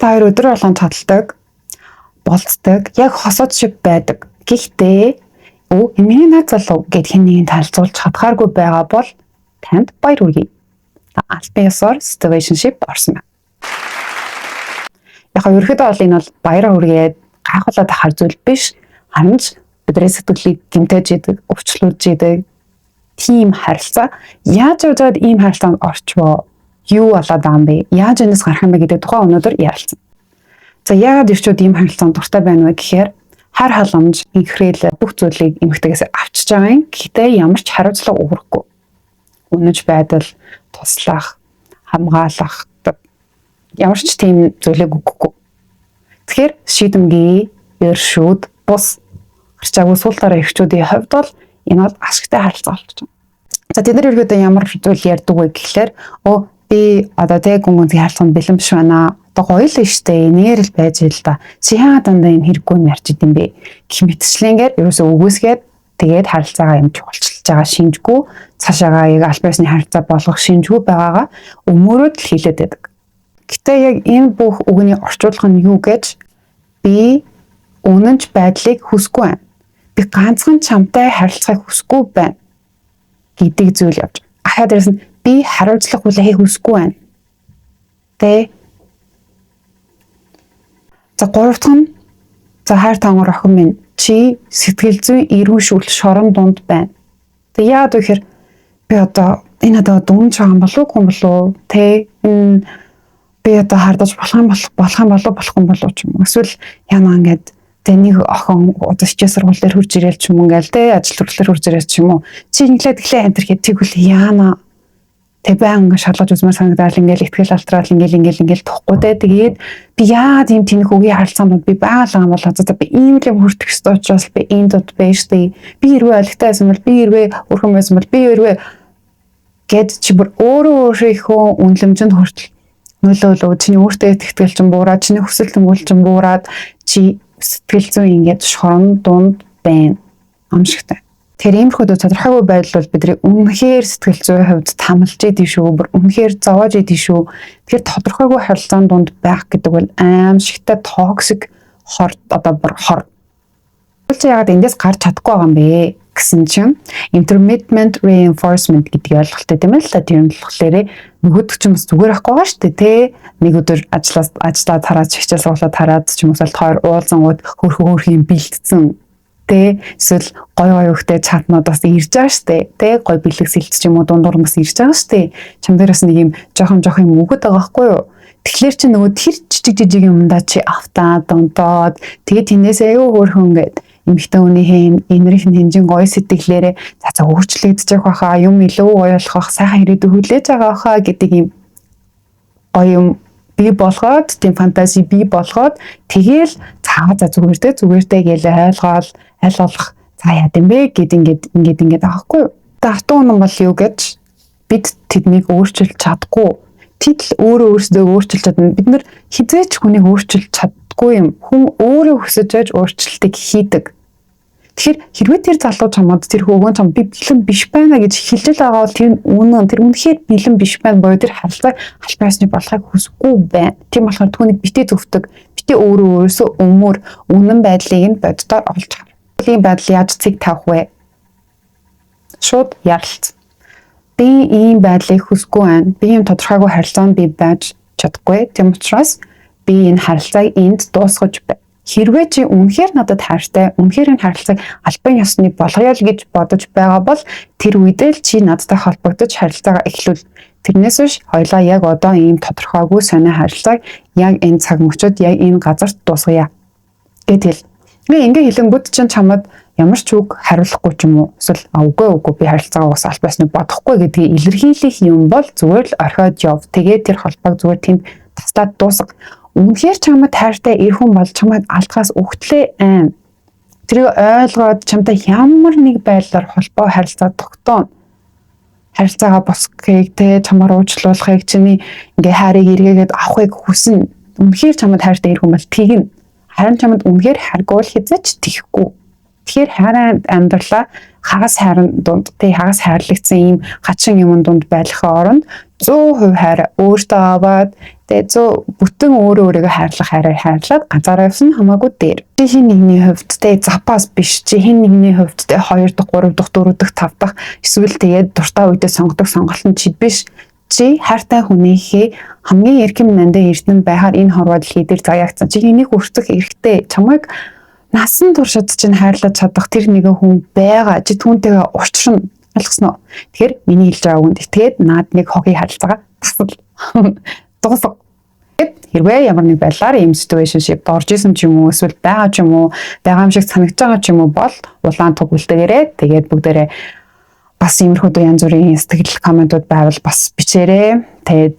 та хоёр өдөр болгон чаддаг, болцдог, яг хосод шиг байдаг. Гэхдээ энэ миний найз залуу гэд хэн нэгэн танилцуулж чадхааргүй байгаа бол танд баяр хүргэе. Альбан ёсоор situationship орсон байна. Яг ерөөхдөө бол энэ бол баяр хүргээд гайхуулаад ахаар зүйл биш. Харин ч бидний сэтгэлийг гэмтэж идэг, өвчлүүлж идэг тийм харилцаа. Яаж яваад ийм харилцаанд орчвоо? Юу болоод байгаа юм бэ? Яаж энэс гарах юм бэ гэдэг тухай өнөөдөр ярилцсан. За яагаад ирчүүд ийм харилцаанд дуртай байна вэ гэхээр хар халамж, инхрээл бүх зүйлийг эмэгтэйгээс авчиж байгаа юм. Гэхдээ ямар ч хариуцлага өгөхгүй. Үнэж байдал, туслах, хамгаалах ямар ч тийм зүйлийг өгөхгүй. Тэгэхээр шийдэмгий, эршүүд, бус гарчаагүй сул дараа ирчүүдийн хувьд бол энэ бол ашигтай харилцаа болж байна. За тэд нар ерөөдөө ямар зүйл ярьдаг вэ гэхлээр би одоо тэг гүнзгий харилцаанд бэлэн биш байна. Одоо гоё л штэ нэрэл байж л да. Чи яа дандаа юм хэрэггүй юм ярьж идэм бэ? Гэх мэтчлэнгээр ерөөсөө өгөөсгээд тэгээд харилцаагаа юм чухалчилж байгаа шинжгүй цаашаагаа яг аль биесны харилцаа болгох шинжгүй байгаагаа өмөрөөд л хэлээд байдаг. Гэтэ яг энэ бүх үгний орчуулга нь юу гэж би үнэнч байдлыг хүсэхгүй байна. Би ганцхан чамтай харилцахыг хүсэхгүй байна гэдэг зүйл явж. Ахаа дээрээс нь би хариуцлага хүлээхийг хүсэхгүй байна. За гурав дахь нь хайр таангар охин минь чи сэтгэл зүйн эрүүшүүл шорон дунд байна. Яагаад вэ гэхээр би одоо энэ одоо дүнж байгаа юм болов уу болов би одоо хардаж болох юм болов ч юм. Эсвэл яна ингээд нэг охин одоо хичээл сургууль дээр хурж ирээл ч юм ингээл ажил хөрлөлөөр хурж ирээл ч юм уу. Чи инглээ тэглээ энэ төр тэгвэл яана баян шалгаж үзмээр санагдаад ингээл ихтгэл алтрал ингээл тохгүй тэгээд би яагаад ийм тэнх үгийн харилцаанд би байгалаа юм бол за би ийм л хүртэх ёстой учраас би энэ дот байж тээ би хэрвээ олигтай байсан бол би хэрвээ өрхөн байсан бол би хэрвээ гэд чи бүр өөрийнхөө үнэлэмжинд хүртэл нөлөөлөө чиний өөртөө ихтгэл чинь буураад чиний хүсэл тэмүүлэл чинь буураад чи сэтгэл зүйн ингээд шорон дунд байна амжигтай. Тэгэхээр иймэрхүү тодорхойгүй байдал бол бидний үнэхээр сэтгэл зүйн хувьд тамалж идэв шүү, бүр үнэхээр зовоож идэв шүү. Тэгэхээр тодорхойгүй харилцаан донд байх гэдэг бол аимшигтай токсик хор. Чи яагаад эндээс гарч чадахгүй байгаа юм бэ гэсэн чинь intermittent reinforcement гэдэг ойлголттой тийм ээ л та тийм болохоор нөгөөдөг ч юм бас зүгээр ахгүй байгаа шүү дээ нэг өдөр ажиллаа тараад хичээл суулаад тараад ч юм уу хоёр уулзангууд хөрхөн бэлдсэн эсвэл гой хөхтэй чатнууд бас ирж байгаа штэ гой бэлэг сэлт ч юм уу дундуур бас ирж байгаа штэ чам дээрээс нэг юм жоохон юм өгöd байгаа байхгүй юу тэгэхээр чи нөгөө тэр жижиг юмдаа чи автаа донтоод тэгээд тэнээс аюу хөрхөн гээд эмэгтэй хүний энерги хинжин гоё сэтгэлээрээ за өөрчлөгдөж явах байхаа юм илүү гоё болох сайхан ирээдүй хүлээж байгаа байхаа гэдэг юм гоё юм би болгоод тийм фантази би болгоод тэгээл за зүгээртэй гээл ойлгох за яа гэм бэ гэд ингээд аахгүй датуу юм бол юу гэж бид тэднийг өөрчилж чадахгүй тэд л өөрсдөө өөрчилж чадна бид нар хизээч хүнийг өөрчилж чаддаггүй юм хүн өөрөө хүсэж байж өөрчлөлтийг хийдэг. Тэгэхээр хэрвээ тэр залуу чамд тэр хөвгөн чам би бэлэн биш байна гэж хэлж байгаа бол тэр үнэхээр бэлэн биш байна боёо тэр харилцааг аль биесны болохыг хүсэхгүй байна. Тийм болохоор түүнийг битээ зөвтөг битээ өөрөөсөө үнэн байдлыг нь боддоор олж хар. Ийм байдал яаж цэг тавих вэ? Шууд ярилц. Би ийм байдлыг хүсэхгүй байна. Би ийм тодорхойгүй харилцаанд би байж чадахгүй. Тийм учраас би энэ харилцааг энд дуусгаж байна. Хэрвээ чи үнэхээр надад хайртай, үнэхээр энэ харилцааг албан ёсны болгоё л гэж бодож байгаа бол тэр үедээ л чи надтай холбогдож харилцаагаа эхлүүл. Тэрнээс биш хоёлаа яг одоо ийм тодорхойгүй сонио харилцааг яг энэ цаг мөчид яг энэ газарт дуусгая гэдэл. Ингээ хэлэнгүүт чинь чамд ямар ч үг хариулахгүй ч юм уу эсвэл үгүй би харилцаагаа бас аль биесны бодохгүй гэдгийг илэрхийлэх юм бол зүгээр л орхиод яв. Тэгээд тэр холбоог зүгээр тэнд таслаад дуусга. Үнэхээр чамд хайртай ирхэн бол чамайг алдахаас өгтлээ аим. Тэрийг ойлгоод чамтай ямар нэг байдлаар холбоо харилцаа тогтооно. Харилцаагаа босхийг чамаар уучлуулахыг чиний ингээ хайрыг эргээгээд авахыг хүснэ. Үнэхээр чамд хайртай ирхэн бол тэгнэ. Харин чамд үнэхээр харгуул хязгаарч тэхгүй. Тэгэхээр хайрын амьдралаа хагас хайрын дунд хагас хайрлагдсан ийм хачин юм дунд байхын оронд 100% хайраа өөртөө аваад тэгээ 100 бүтэн өөрийгөө хайрлаад ганцаараа явсан хамаагүй дээр. Чи хин нэгний хувьд тэгээ запас биш. Чи хин нэгний хувьд тэгээ 2 дахь, 3 дахь, 4 дахь, 5 дахь эсвэл тэгээд дуртай үедээ сонгодог сонголт нь чи биш. Чи хайртай хүнийхээ хамгийн эрхэм нандин эрдэнэ байхаар энэ хорвоо дэлхий дээр заяагцсан. Чи энийг хүртэх эрхтэй. Чамайг насан туршид чинь хайрлаж чадах тэр нэгэн хүн байгаа. Чи түүнтэйгээ уулзсан. Ойлгосноо. Тэгэхээр миний хэлж байгаа үгэнд итгээд наад нэг хогийн харилцаагаа тасал. Дуусах. Хэрвээ ямар нэг байдлаар ийм situationship орж исэн ч юм уу эсвэл байгаа ч юм уу байгаа юм шиг санагдж байгаа ч юм уу бол улаан туг үлдээгээрээ тэгээд бүгдээрээ бас иймэрхүү янз бүрийн сэтгэл комментууд байвал бас бичээрэй. Тэгээд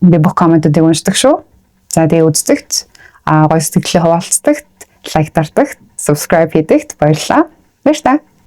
би бүх комментуудыг уншдаг шүү. За тэгээд үздэгт гоё сэтгэлээ хуваалцдагт, лайк дартагт, subscribe хийдэгт баярлалаа. Баярлалаа.